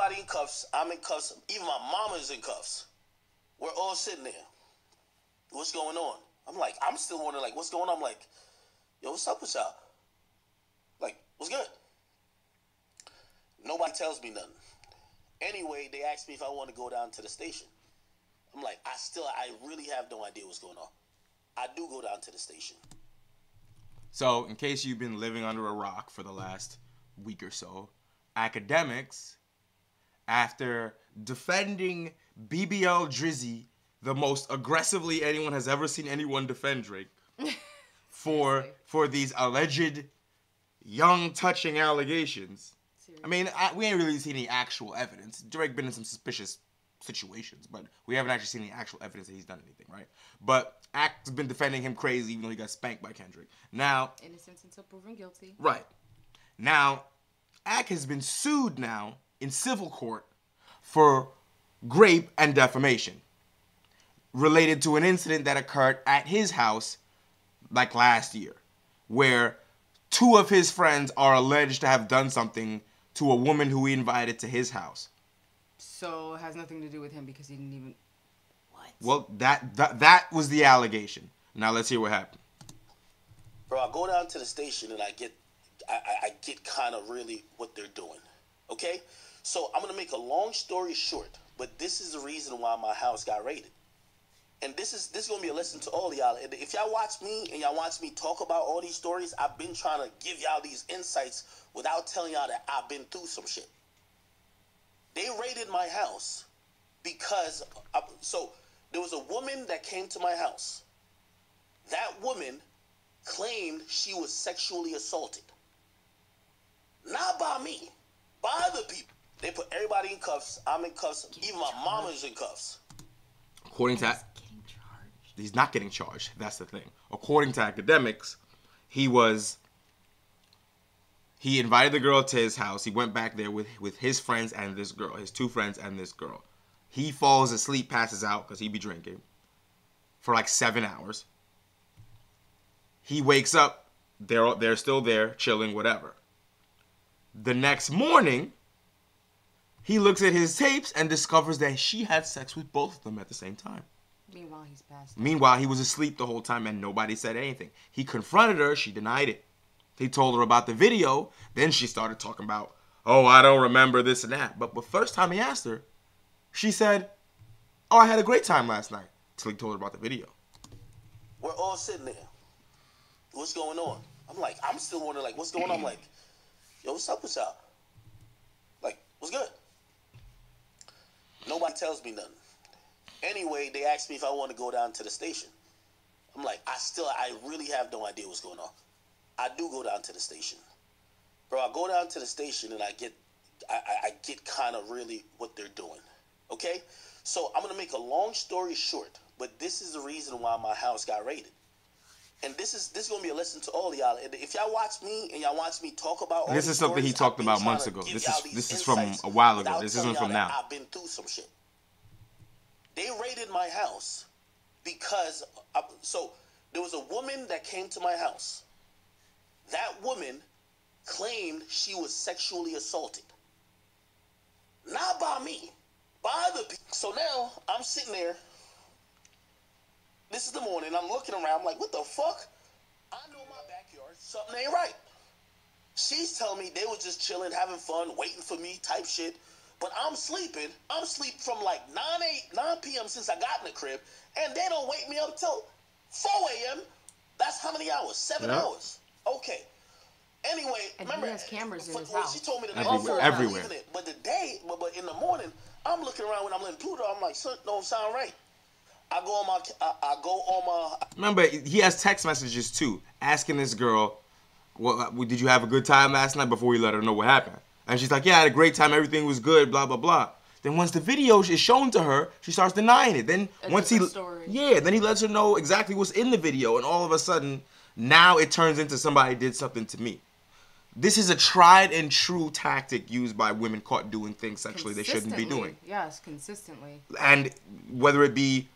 everybody in cuffs. I'm in cuffs. Even my mama's in cuffs. We're all sitting there. What's going on? I'm still wondering, what's going on? I'm like, yo, what's up with y'all? Like, what's good? Nobody tells me nothing. Anyway, they asked me if I want to go down to the station. I'm like, I really have no idea what's going on. I do go down to the station. So, in case you've been living under a rock for the last week or so, Akademiks, after defending BBL Drizzy the most aggressively anyone has ever seen anyone defend Drake for these alleged young touching allegations. Seriously? I mean, we ain't really seen any actual evidence. Drake been in some suspicious situations, but we haven't actually seen any actual evidence that he's done anything, right? But Ak's been defending him crazy even though he got spanked by Kendrick. Now, innocent until proven guilty. Right. Now, Ak has been sued now in civil court for GRAPE and defamation related to an incident that occurred at his house last year, where 2 of his friends are alleged to have done something to a woman who he invited to his house. So it has nothing to do with him because he didn't even... What? Well, that was the allegation. Now let's hear what happened. Bro, I go down to the station and I get kind of really what they're doing. Okay? So I'm going to make a long story short, but this is the reason why my house got raided. And this is going to be a lesson to all of y'all. And if y'all watch me and y'all watch me talk about all these stories, I've been trying to give y'all these insights without telling y'all that I've been through some shit. They raided my house because, so there was a woman that came to my house. That woman claimed she was sexually assaulted. Not by me, by other people. They put everybody in cuffs. I'm in cuffs. Even my mama's in cuffs. According to he's not getting charged. That's the thing. According to Akademiks, he invited the girl to his house. He went back there with his friends and this girl, his 2 friends and this girl. He falls asleep, passes out because he be drinking for like 7 hours. He wakes up. They're still there, chilling, whatever. The next morning, he looks at his tapes and discovers that she had sex with both of them at the same time. Meanwhile, he's passed. Meanwhile, he was asleep the whole time and nobody said anything. He confronted her. She denied it. He told her about the video. Then she started talking about, oh, I don't remember this and that. But the first time he asked her, she said, oh, I had a great time last night. Till he told her about the video. We're all sitting there. What's going on? I'm still wondering, what's going on? I'm like, yo, what's up with y'all? Like, what's good? Nobody tells me nothing. Anyway, they asked me if I want to go down to the station. I'm like, I really have no idea what's going on. I do go down to the station. Bro, I go down to the station and I get kind of really what they're doing. Okay? So I'm going to make a long story short, but this is the reason why my house got raided. And this is going to be a lesson to all of y'all. And if y'all watch me and y'all watch me talk about all this is something he talked about months ago. This is from a while ago. This isn't from now. I've been through some shit. They raided my house because, so there was a woman that came to my house. That woman claimed she was sexually assaulted. Not by me, by other people. So now I'm sitting there. This is the morning. I'm looking around. I'm like, what the fuck? I know my backyard. Something ain't right. She's telling me they were just chilling, having fun, waiting for me type shit. But I'm sleeping. I'm sleep from like 9 p.m. since I got in the crib. And they don't wake me up till 4 a.m. That's how many hours? 7 hours. Okay. Anyway, and remember, he has cameras in his house. She told me the everywhere. But but in the morning, I'm looking around when I'm in Pluto. I'm like, son, don't sound right. I go on my. Remember, he has text messages too, asking this girl, "Well, did you have a good time last night?" Before he let her know what happened, and she's like, "Yeah, I had a great time. Everything was good." Blah blah blah. Then once the video is shown to her, she starts denying it. Then then he lets her know exactly what's in the video, and all of a sudden, now it turns into somebody did something to me. This is a tried and true tactic used by women caught doing things sexually they shouldn't be doing. Yes, consistently. And whether it be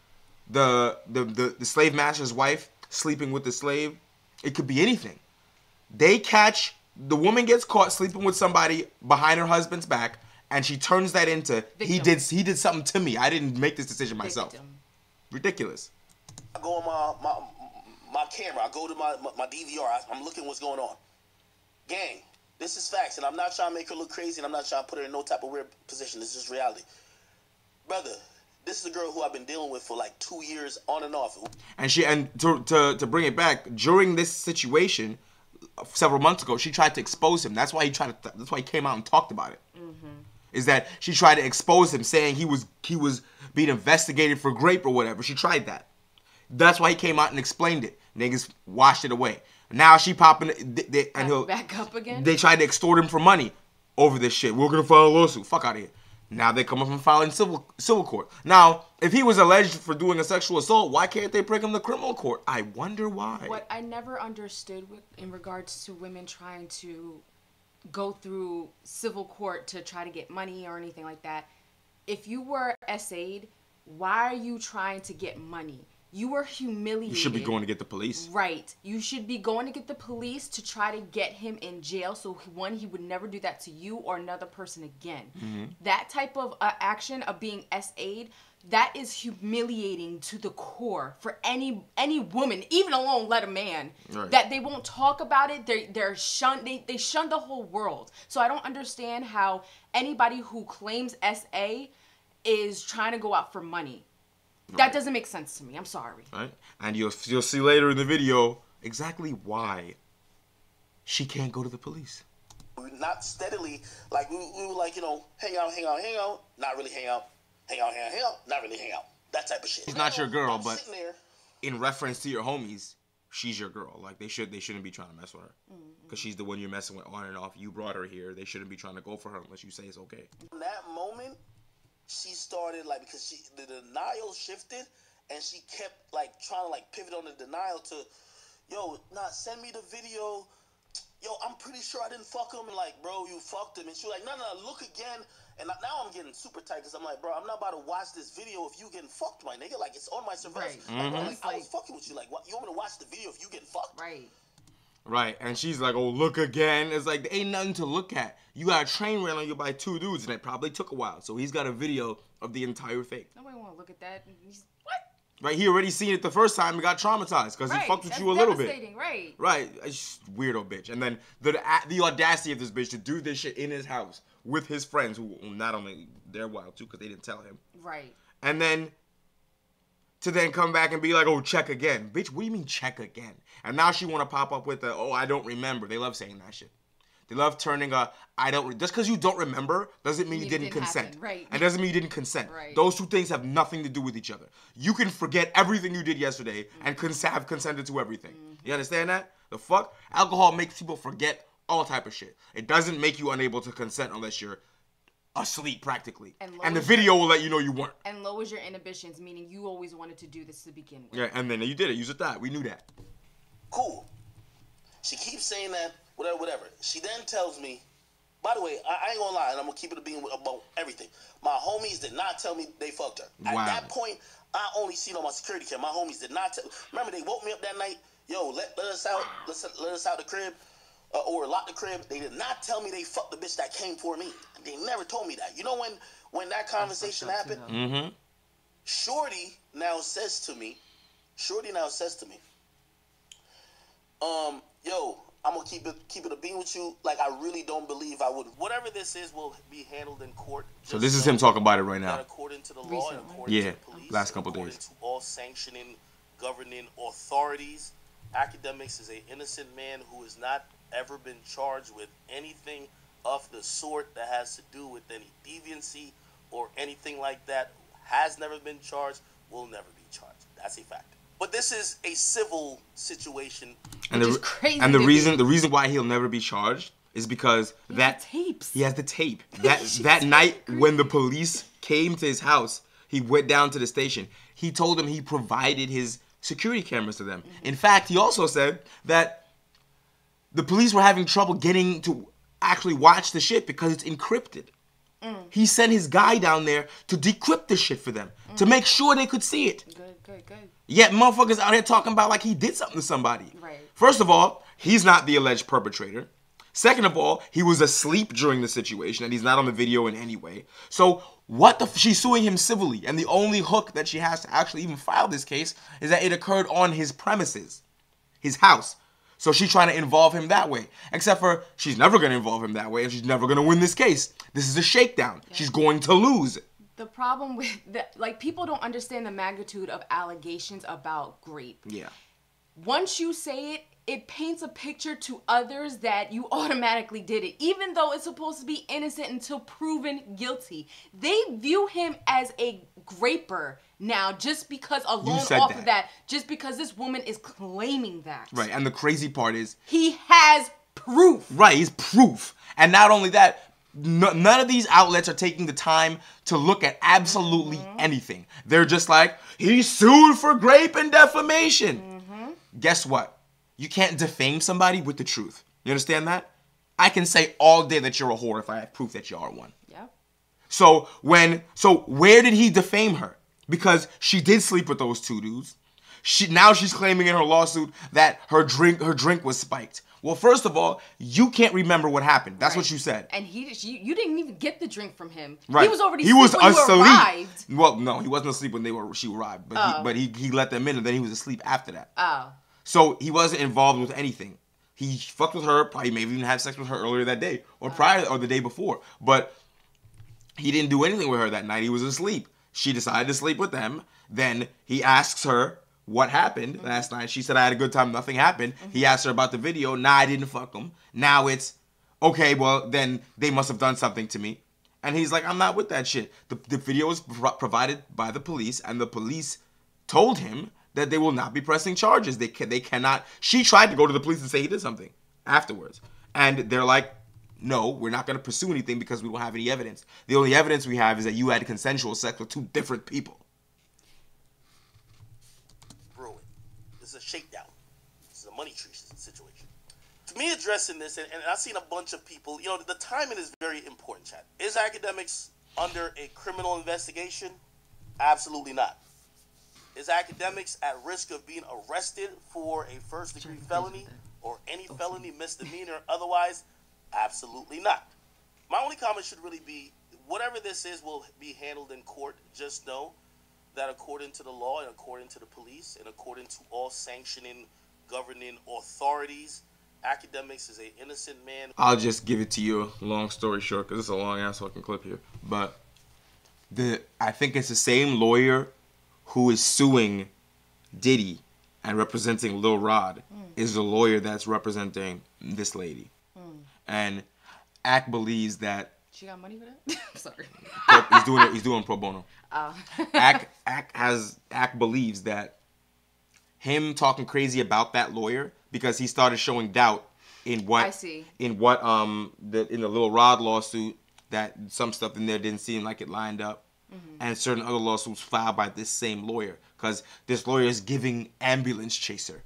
the slave master's wife sleeping with the slave, it could be anything. The woman gets caught sleeping with somebody behind her husband's back, and she turns that into he did something to me. I didn't make this decision myself. Ridiculous. I go on my camera. I go to my DVR. I'm looking what's going on. Gang, this is facts, and I'm not trying to make her look crazy, and I'm not trying to put her in no type of weird position. This is just reality. Brother, this is a girl who I've been dealing with for like 2 years on and off. And to bring it back, during this situation, several months ago, she tried to expose him. That's why he came out and talked about it. Is that she tried to expose him, saying he was being investigated for GRAPE or whatever. She tried that. That's why he came out and explained it. Niggas washed it away. Now she popping and he'll back up again. They tried to extort him for money over this shit. We're gonna file a lawsuit. Fuck out of here. Now they come up and file in civil court. Now, if he was alleged for doing a sexual assault, why can't they bring him to criminal court? I wonder why. What I never understood in regards to women trying to go through civil court to try to get money or anything like that. If you were SA'd, why are you trying to get money? You were humiliated. You should be going to get the police. Right. You should be going to get the police to try to get him in jail so, one, he would never do that to you or another person again. That type of action of being SA'd, that is humiliating to the core for any woman, even alone let a man. Right. That they won't talk about it. They're shunned. They shun the whole world. So I don't understand how anybody who claims SA is trying to go out for money. That doesn't make sense to me. I'm sorry. Right. And you'll see later in the video exactly why she can't go to the police. We're not steadily, like, we were like, you know, hang out, not really hang out, hang out, not really hang out. That type of shit. She's not your girl, but in reference to your homies, she's your girl. Like, they shouldn't be trying to mess with her. Because she's the one you're messing with on and off. You brought her here. They shouldn't be trying to go for her unless you say it's okay. In that moment, she started, like, because the denial shifted, and she kept, like, trying to, like, pivot on the denial to, yo, send me the video. Yo, I'm pretty sure I didn't fuck him. And, like, bro, you fucked him. And she was like, no, look again. And now I'm getting super tight because I'm like, bro, I'm not about to watch this video if you getting fucked, my nigga. Like, it's on my surveillance. Right. Like, I was fucking with you. Like, what? You want me to watch the video if you getting fucked? Right. Right, and she's like, oh, look again. It's like, there ain't nothing to look at. You got a train ran on you by 2 dudes, and it probably took a while. So he's got a video of the entire thing. Nobody want to look at that. What? Right, he already seen it the first time and got traumatized because he fucked with you a little bit. Right. Right, it's weirdo bitch. And then the audacity of this bitch to do this shit in his house with his friends, who not only, they're wild too because they didn't tell him. Right. And then to then come back and be like, oh, check again. Bitch, what do you mean check again? And now she want to pop up with oh, I don't remember. They love saying that shit. They love turning just because you don't remember doesn't mean you didn't consent. Happen. Right. And doesn't mean you didn't consent. Right. Those two things have nothing to do with each other. You can forget everything you did yesterday and have consented to everything. You understand that? The fuck? Alcohol makes people forget all type of shit. It doesn't make you unable to consent unless you're asleep practically. And the video will let you know you weren't. And lowers your inhibitions, meaning you always wanted to do this to begin with. Yeah, and then you did it. You said that. We knew that. Cool. She keeps saying that, whatever. She then tells me, by the way, I ain't gonna lie, and I'm gonna keep it a being about everything. My homies did not tell me they fucked her. Wow. At that point, I only seen on my security cam. My homies did not tell. Remember, they woke me up that night. Yo, let us out. Let us out the crib. Or lock the crib. They did not tell me they fucked the bitch that came for me. They never told me that. You know when that conversation happened? Mm-hmm. Shorty now says to me, yo, I'm gonna keep it a beam with you. Like, I really don't believe I would. Whatever this is will be handled in court. So this is him talking about it right now. According to the law and according to the police, last couple days. According to all sanctioning, governing authorities, Akademiks is an innocent man who has not ever been charged with anything of the sort that has to do with any deviancy or anything like that. Has never been charged, will never be charged. That's a fact. But this is a civil situation, and which is crazy. And the reason why he'll never be charged is because he has the tape. That night when the police came to his house, he went down to the station. He told them he provided his security cameras to them. In fact, he also said that the police were having trouble getting to actually watch the shit because it's encrypted. He sent his guy down there to decrypt the shit for them, to make sure they could see it. Good. Yet motherfuckers out here talking about like he did something to somebody. Right. First of all, he's not the alleged perpetrator. Second of all, he was asleep during the situation, and he's not on the video in any way. So she's suing him civilly, and the only hook that she has to actually even file this case is that it occurred on his premises, his house. So she's trying to involve him that way. Except for she's never going to involve him that way, and she's never going to win this case. This is a shakedown. Yeah. She's going to lose. The problem with like, people don't understand the magnitude of allegations about GRAPE. Yeah. Once you say it, it paints a picture to others that you automatically did it, even though it's supposed to be innocent until proven guilty. They view him as a graper now, just because of that, just because this woman is claiming that. Right, and the crazy part is he has proof. Right, he's proof. And not only that, none of these outlets are taking the time to look at absolutely anything. They're just like, he's sued for GRAPE and defamation. Guess what? You can't defame somebody with the truth. You understand that? I can say all day that you're a whore if I have proof that you are one. Yeah. So where did he defame her? Because she did sleep with those two dudes. Now she's claiming in her lawsuit that her drink was spiked. Well, first of all, you can't remember what happened. That's what you said. And you didn't even get the drink from him. Right. He was already asleep when you arrived. Well, no, he wasn't asleep when she arrived, but he let them in, and then he was asleep after that. Oh. So he wasn't involved with anything. He fucked with her, probably maybe even had sex with her earlier that day, or the day before. But he didn't do anything with her that night. He was asleep. She decided to sleep with them. Then he asks her what happened last night. She said, I had a good time, nothing happened. He asked her about the video. Nah, I didn't fuck him. Now it's, okay, well, then they must have done something to me. And he's like, I'm not with that shit. The video was provided by the police, and the police told him that they will not be pressing charges. They cannot. She tried to go to the police and say he did something afterwards. And they're like, no, we're not going to pursue anything because we don't have any evidence. The only evidence we have is that you had consensual sex with two different people. Brewing. This is a shakedown. This is a money tree situation. To me, addressing this, and I've seen a bunch of people, the timing is very important, chat. Is Akademiks under a criminal investigation? Absolutely not. Is Akademiks at risk of being arrested for a first-degree felony or any felony, misdemeanor, otherwise? Absolutely not. My only comment should really be, whatever this is will be handled in court. Just know that according to the law and according to the police and according to all sanctioning, governing authorities, Akademiks is an innocent man. I'll just give it to you, long story short, because it's a long-ass fucking clip here. But I think it's the same lawyer who is suing Diddy and representing Lil Rod is the lawyer that's representing this lady. And Ak believes that she got money for that? I'm sorry. He's doing pro bono. Oh. Ak believes that him talking crazy about that lawyer, because he started showing doubt in what I see. In the Lil Rod lawsuit, that some stuff in there didn't seem like it lined up. And certain other lawsuits filed by this same lawyer, because this lawyer is giving ambulance chaser,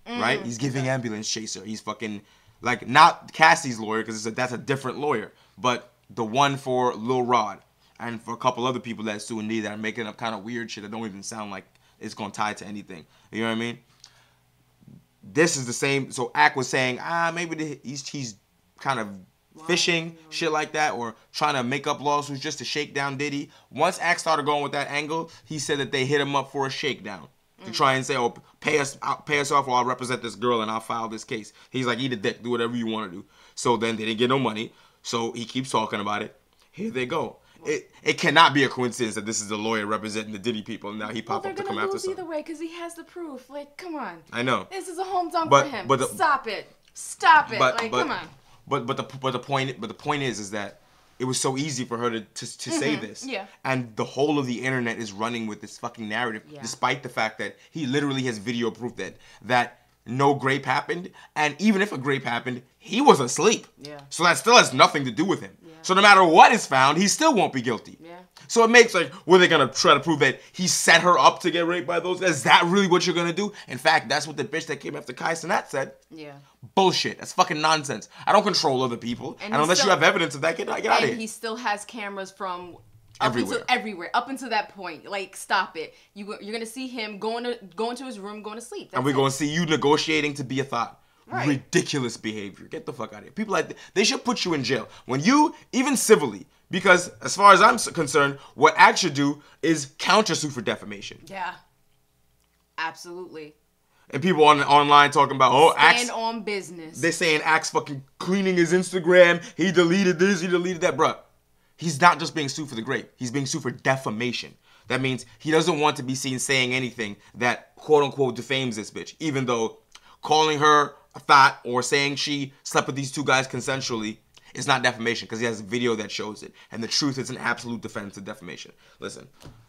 right? He's giving ambulance chaser. He's fucking, like, not Cassie's lawyer, because that's a different lawyer, but the one for Lil Rod and for a couple other people that sue Diddy that are making up kind of weird shit that don't even sound like it's gonna tie to anything. You know what I mean? This is the same. So Ak was saying, maybe he's kind of fishing, shit like that, or trying to make up lawsuits just to shake down Diddy. Once Ak started going with that angle, he said that they hit him up for a shakedown to try and say, oh, pay us off, or I'll represent this girl and I'll file this case. He's like, eat a dick, do whatever you want to do. So then they didn't get no money, so he keeps talking about it. Here they go. It cannot be a coincidence that this is the lawyer representing the Diddy people, and now he popped up to come after something. Either way, because he has the proof. Like, come on. I know. This is a home dunk for him. Stop it. Come on. But the point is that it was so easy for her to say this. Yeah. And the whole of the internet is running with this fucking narrative, despite the fact that he literally has video proof that no GRAPE happened, and even if a GRAPE happened, he was asleep. Yeah. So that still has nothing to do with him. Yeah. So no matter what is found, he still won't be guilty. Yeah. So it makes, like, were they gonna try to prove that he set her up to get raped by those guys? Is that really what you're gonna do? In fact, that's what the bitch that came after Kai Cenat said. Yeah. Bullshit. That's fucking nonsense. I don't control other people. And unless you have evidence of that, get out of here. And he still has cameras from everywhere. Up until that point. Like, stop it. You're gonna see him going to his room, going to sleep. And we're gonna see you negotiating to be a thought. Right. Ridiculous behavior. Get the fuck out of here. People like they should put you in jail. When you, even civilly, because as far as I'm concerned, what Axe should do is countersue for defamation. Yeah. Absolutely. And people online talking about, oh, Axe. Stand on business. They're saying Axe fucking cleaning his Instagram. He deleted this, he deleted that. Bruh, he's not just being sued for the GRAPE. He's being sued for defamation. That means he doesn't want to be seen saying anything that quote-unquote defames this bitch. Even though calling her a thought or saying she slept with these two guys consensually is not defamation because he has a video that shows it. And the truth is an absolute defense of defamation. Listen,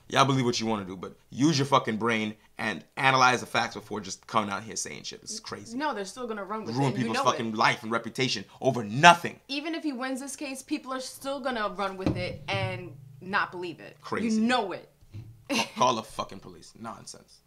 y'all believe what you want to do, but use your fucking brain and analyze the facts before just coming out here saying shit. This is crazy. No, they're still going to run with Ruin it. people's You know fucking life and reputation over nothing. Even if he wins this case, people are still going to run with it and not believe it. Crazy. You know it. Call the fucking police. Nonsense.